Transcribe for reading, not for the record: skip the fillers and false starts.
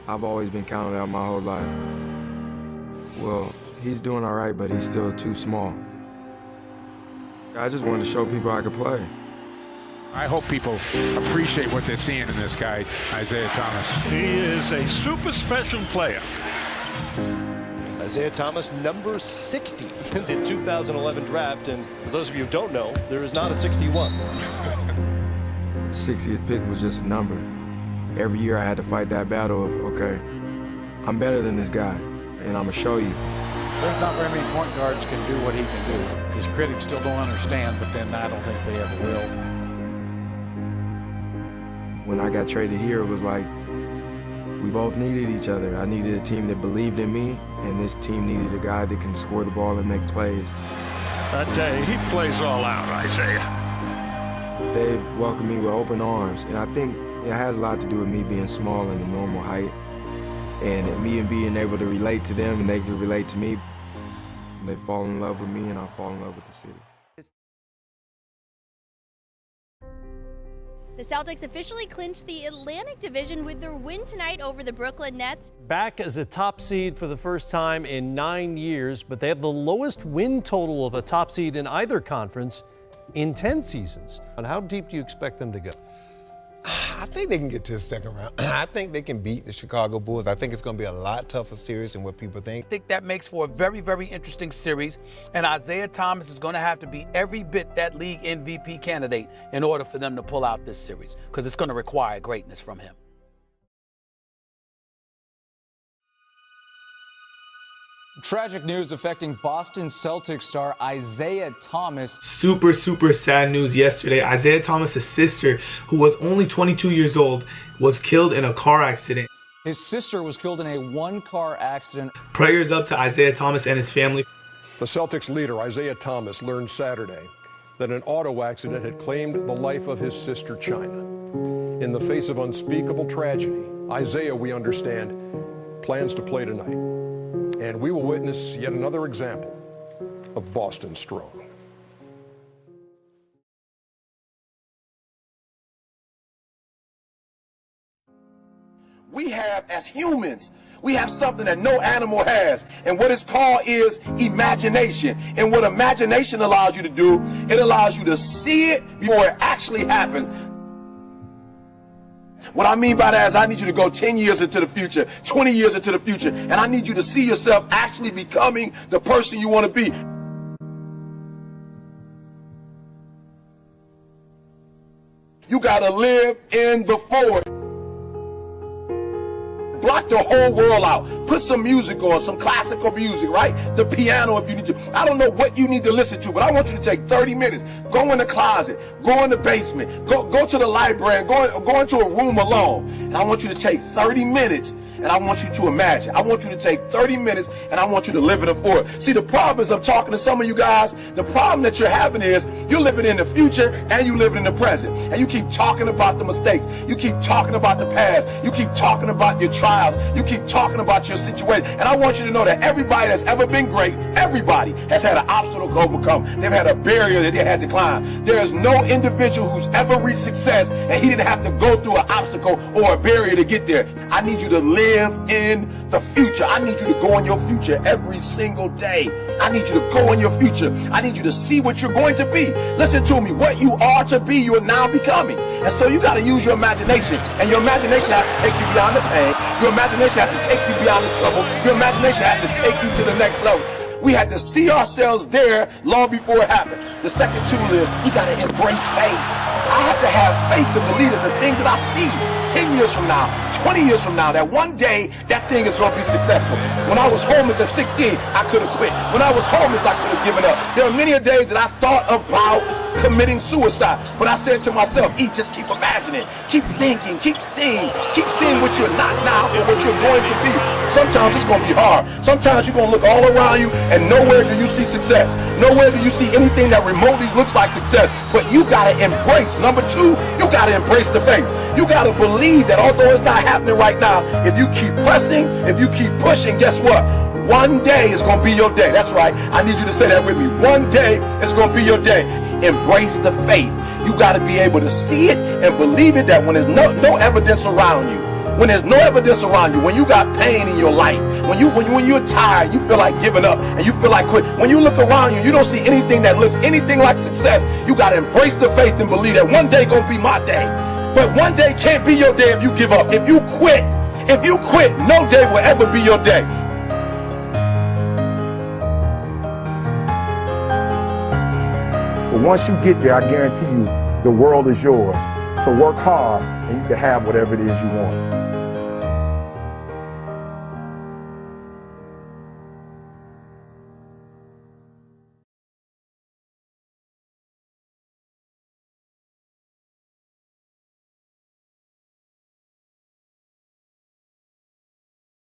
I've always been counted out my whole life. Well, he's doing all right, but he's still too small. I just wanted to show people I could play. I hope people appreciate what they're seeing in this guy, Isaiah Thomas. He is a super special player. Isaiah Thomas, number 60 in the 2011 draft, and for those of you who don't know, there is not a 61. The 60th pick was just a number. Every year I had to fight that battle of, okay, I'm better than this guy, and I'm gonna show you. There's not very many point guards can do what he can do. His critics still don't understand, but then I don't think they ever will. When I got traded here, it was like we both needed each other. I needed a team that believed in me, and this team needed a guy that can score the ball and make plays. I tell you, he plays all out, Isaiah. They've welcomed me with open arms, and I think it has a lot to do with me being small and a normal height, and me and being able to relate to them, and they can relate to me. They fall in love with me, and I fall in love with the city. The Celtics officially clinched the Atlantic Division with their win tonight over the Brooklyn Nets. Back as a top seed for the first time in 9 years, but they have the lowest win total of a top seed in either conference in 10 seasons. And how deep do you expect them to go? I think they can get to the second round. I think they can beat the Chicago Bulls. I think it's going to be a lot tougher series than what people think. I think that makes for a very, very interesting series. And Isaiah Thomas is going to have to be every bit that league MVP candidate in order for them to pull out this series, because it's going to require greatness from him. Tragic news affecting Boston Celtics star Isaiah Thomas. Super sad news yesterday. Isaiah Thomas' sister, who was only 22 years old, was killed in a car accident. His sister was killed in a one-car accident. Prayers up to Isaiah Thomas and his family. The Celtics leader, Isaiah Thomas, learned Saturday that an auto accident had claimed the life of his sister, Chyna. In the face of unspeakable tragedy, Isaiah, we understand, plans to play tonight. And we will witness yet another example of Boston strong. We have, as humans, we have something that no animal has. And what it's called is imagination. And what imagination allows you to do, it allows you to see it before it actually happens. What I mean by that is I need you to go 10 years into the future, 20 years into the future, and I need you to see yourself actually becoming the person you want to be. You got to live in the forward. Block the whole world out. Put some music on, some classical music, right? The piano if you need to. I don't know what you need to listen to, but I want you to take 30 minutes. Go in the closet. Go in the basement. Go to the library. Go into a room alone. And I want you to take 30 minutes and I want you to imagine. I want you to take 30 minutes and I want you to live in the forward. See, the problem is I'm talking to some of you guys. The problem that you're having is you're living in the future and you living in the present. And you keep talking about the mistakes. You keep talking about the past. You keep talking about your trials. You keep talking about your situation. And I want you to know that everybody that's ever been great, everybody has had an obstacle to overcome. They've had a barrier that they had to climb. There is no individual who's ever reached success and he didn't have to go through an obstacle or a barrier to get there. I need you to live in the future. I need you to go in your future every single day. I need you to go in your future. I need you to see what you're going to be. Listen to me. What you are to be, you are now becoming. And so you got to use your imagination. And your imagination has to take you beyond the pain. Your imagination has to take you beyond the trouble. Your imagination has to take you to the next level. We had to see ourselves there long before it happened. The second tool is we got to embrace faith. I have to have faith to believe that the thing that I see 10 years from now, 20 years from now, that one day that thing is going to be successful. When I was homeless at 16, I could have quit. When I was homeless, I could have given up. There are many days that I thought about committing suicide. But I said to myself, just keep imagining, keep thinking, keep seeing what you're not now or what you're going to be. Sometimes it's going to be hard. Sometimes you're going to look all around you and nowhere do you see success. Nowhere do you see anything that remotely looks like success. But you got to embrace. Number two, you got to embrace the faith. You got to believe that although it's not happening right now, if you keep pressing, if you keep pushing, guess what? One day is going to be your day. That's right. I need you to say that with me. One day is going to be your day. Embrace the faith. You got to be able to see it and believe it, that when there's no evidence around you, When there's no evidence around you, when you got pain in your life, when you're tired, you feel like giving up and you feel like quit. When you look around you, you don't see anything that looks anything like success. You got to embrace the faith and believe that one day gonna be my day. But one day can't be your day if you give up. If you quit, no day will ever be your day. But once you get there, I guarantee you, the world is yours. So work hard and you can have whatever it is you want.